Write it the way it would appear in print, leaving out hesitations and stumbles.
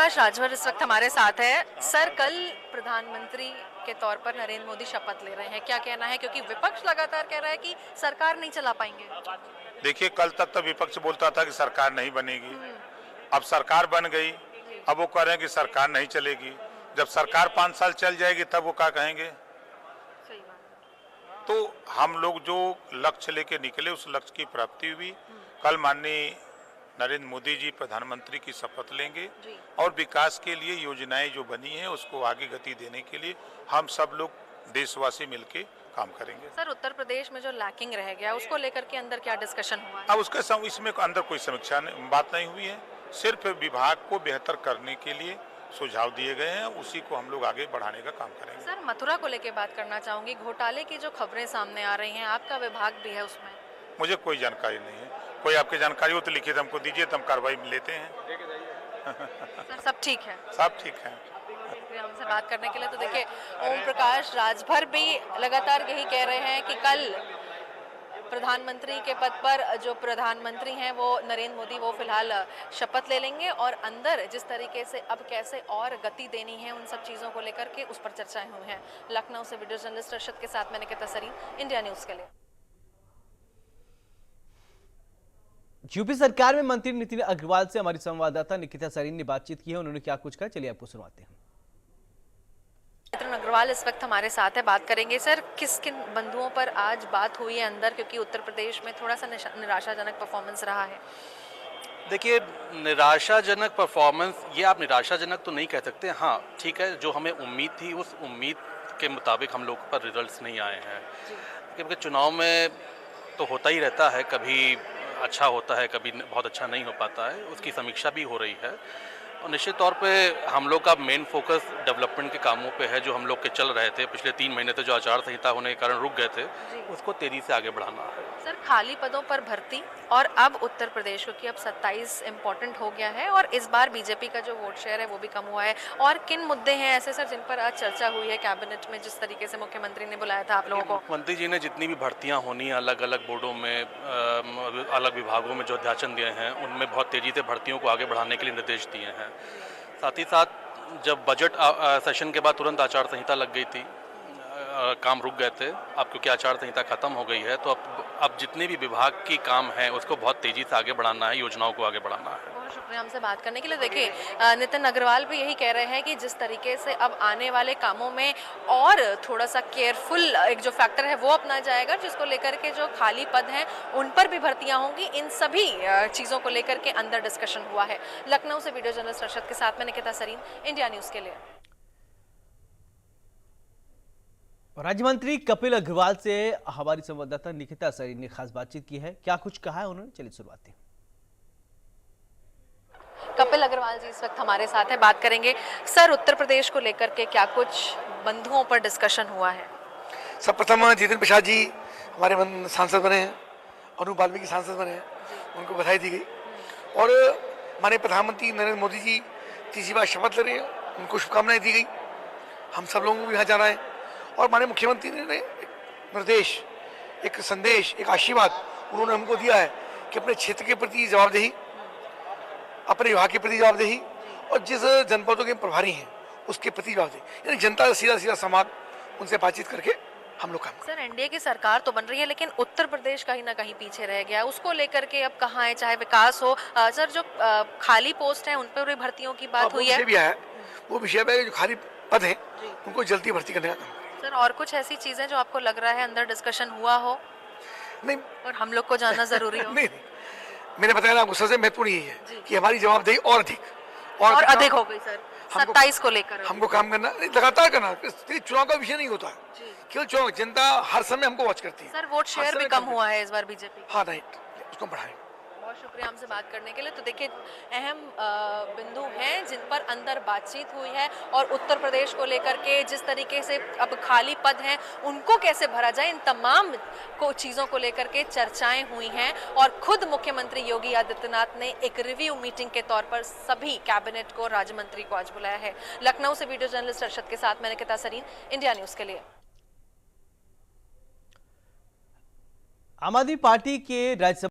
प्रकाश राजभर इस वक्त हमारे साथ है। सर, कल प्रधानमंत्री के तौर पर नरेंद्र मोदी शपथ ले रहे हैं, क्या कहना है? क्योंकि विपक्ष लगातार कह रहा है कि सरकार नहीं चला पाएंगे। देखिए, कल तक तो विपक्ष बोलता था कि सरकार नहीं बनेगी, अब सरकार बन गई, अब वो कह रहे हैं कि सरकार नहीं चलेगी। जब सरकार 5 साल चल जाएगी तब वो क्या कहेंगे? सही बात। तो हम लोग जो लक्ष्य लेके निकले उस लक्ष्य की प्राप्ति हुई। कल माननीय नरेंद्र मोदी जी प्रधानमंत्री की शपथ लेंगे और विकास के लिए योजनाएं जो बनी हैं उसको आगे गति देने के लिए हम सब लोग देशवासी मिलके काम करेंगे। सर, उत्तर प्रदेश में जो लैकिंग रह गया उसको लेकर के अंदर क्या डिस्कशन हुआ है? अब उसके इसमें अंदर कोई समीक्षा बात नहीं हुई है, सिर्फ विभाग को बेहतर करने के लिए सुझाव दिए गए हैं, उसी को हम लोग आगे बढ़ाने का काम करेंगे। सर, मथुरा को लेकर बात करना चाहूंगी। घोटाले की जो खबरें सामने आ रही हैं, आपका विभाग भी है उसमें? मुझे कोई जानकारी नहीं है। कोई आपकी जानकारी हो तो लिखित हमको दीजिए, तो हम कार्रवाई लेते हैं। सर, सब ठीक है? सब ठीक है। हमसे बात करने के लिए। तो देखिए, ओम प्रकाश राजभर भी लगातार यही कह रहे हैं कि कल प्रधानमंत्री के पद पर जो प्रधानमंत्री हैं वो नरेंद्र मोदी, वो फिलहाल शपथ ले लेंगे और अंदर जिस तरीके से अब कैसे और गति देनी है उन सब चीज़ों को लेकर के उस पर चर्चाएं हुई हैं। लखनऊ से वीडियो जर्नलिस्ट अर्शद के साथ मैं निकिता सरीन, इंडिया न्यूज़ के लिए। यूपी सरकार में मंत्री नितिन अग्रवाल से हमारी संवाददाता निकिता सरीन ने बातचीत की है। उन्होंने क्या कुछ कहा, चलिए आपको सुनवाते हैं। नितिन अग्रवाल इस वक्त हमारे साथ है, बात करेंगे। सर, किस किन बंधुओं पर आज बात हुई है अंदर, क्योंकि उत्तर प्रदेश में थोड़ा सा निराशाजनक परफॉर्मेंस रहा है? देखिए, निराशाजनक परफॉर्मेंस, ये आप निराशाजनक तो नहीं कह सकते। हाँ ठीक है, जो हमें उम्मीद थी उस उम्मीद के मुताबिक हम लोग पर रिजल्ट्स नहीं आए हैं। क्योंकि चुनाव में तो होता ही रहता है, कभी अच्छा होता है, कभी बहुत अच्छा नहीं हो पाता है, उसकी समीक्षा भी हो रही है। और निश्चित तौर पे हम लोग का मेन फोकस डेवलपमेंट के कामों पे है, जो हम लोग के चल रहे थे पिछले 3 महीने से, जो आचार संहिता होने के कारण रुक गए थे, उसको तेजी से आगे बढ़ाना है। सर, खाली पदों पर भर्ती और अब उत्तर प्रदेश, क्योंकि अब 27 इम्पोर्टेंट हो गया है और इस बार बीजेपी का जो वोट शेयर है वो भी कम हुआ है, और किन मुद्दे हैं ऐसे सर जिन पर आज चर्चा हुई है कैबिनेट में, जिस तरीके से मुख्यमंत्री ने बुलाया था आप लोगों को? मुख्यमंत्री जी ने जितनी भी भर्तियां होनी है अलग अलग बोर्डों में, अलग विभागों में जो अध्याचन दिए हैं, उनमें बहुत तेजी से भर्तियों को आगे बढ़ाने के लिए निर्देश दिए हैं। साथ ही साथ जब बजट सेशन के बाद तुरंत आचार संहिता लग गई थी, काम रुक गए थे। अब क्योंकि आचार संहिता खत्म हो गई है तो अब जितने भी विभाग की काम है उसको बहुत तेजी से आगे बढ़ाना है, योजनाओं को आगे बढ़ाना है। बहुत शुक्रिया हमसे बात करने के लिए। देखिए, नितिन अग्रवाल भी यही कह रहे हैं कि जिस तरीके से अब आने वाले कामों में और थोड़ा सा केयरफुल एक जो फैक्टर है वो अपना जाएगा, जिसको लेकर के जो खाली पद हैं उन पर भी भर्तियां होंगी। इन सभी चीज़ों को लेकर के अंदर डिस्कशन हुआ है। लखनऊ से वीडियो जर्नलिस्ट अर्शद के साथ मैं निकिता सरीन, इंडिया न्यूज़ के लिए। राज्य मंत्री कपिल अग्रवाल से हमारी संवाददाता निकिता सरीन ने खास बातचीत की है। क्या कुछ कहा है उन्होंने, चलिए शुरुआत है। कपिल अग्रवाल जी इस वक्त हमारे साथ है, बात करेंगे। सर, उत्तर प्रदेश को लेकर के क्या कुछ बंधुओं पर डिस्कशन हुआ है? सब प्रथम जितिन प्रसाद जी हमारे सांसद बने हैं, अनूप वाल्मीकि सांसद बने हैं, उनको बधाई दी गई। और माननीय प्रधानमंत्री नरेंद्र मोदी जी तीसरी बार शपथ ले रहे हैं, उनको शुभकामनाएं दी गई। हम सब लोगों को भी यहाँ जाना है और माननीय मुख्यमंत्री ने एक निर्देश, एक संदेश, एक आशीर्वाद उन्होंने हमको दिया है कि अपने क्षेत्र के प्रति जवाबदेही, अपने विभाग के प्रति जवाबदेही और जिस जनपदों के प्रभारी हैं उसके प्रति जवाबदेही, यानी जनता से सीधा सीधा संवाद, उनसे बातचीत करके हम लोग काम। सर, एनडीए की सरकार तो बन रही है लेकिन उत्तर प्रदेश कहीं ना कहीं पीछे रह गया, उसको लेकर के अब कहाँ है? चाहे विकास हो, सर जो खाली पोस्ट है उन पर भी भर्तियों की बात हुई है? भी है, वो विषय है जो खाली पद है उनको जल्दी भर्ती करने का काम। सर, और कुछ ऐसी चीजें जो आपको लग रहा है अंदर डिस्कशन हुआ हो? नहीं, और हम लोग को जानना जरूरी हो? नहीं, मैंने बताया ना, आपको सबसे महत्वपूर्ण यही है कि हमारी जवाबदेही और अधिक हो गई सर। 27 को लेकर हमको काम करना, लगातार करना। चुनाव का विषय नहीं होता है, केवल चुनाव, जनता हर समय हमको वॉच करती है। सर, वोट शेयर भी कम हुआ है इस बार बीजेपी? हाँ, नहीं, उसको बढ़ाएं। बहुत शुक्रिया हमसे बात करने के लिए। तो देखिए, अहम बिंदु हैं जिन पर अंदर बातचीत हुई है और उत्तर प्रदेश को लेकर के जिस तरीके से अब खाली पद हैं उनको कैसे भरा जाए, इन तमाम चीज़ों को लेकर के चर्चाएं हुई हैं। और खुद मुख्यमंत्री योगी आदित्यनाथ ने एक रिव्यू मीटिंग के तौर पर सभी कैबिनेट को, राज्य मंत्री को आज बुलाया है। लखनऊ से वीडियो जर्नलिस्ट अर्शद के साथ मैं निकिता सरीन, इंडिया न्यूज़ के लिए। आम आदमी पार्टी के राज्यसभा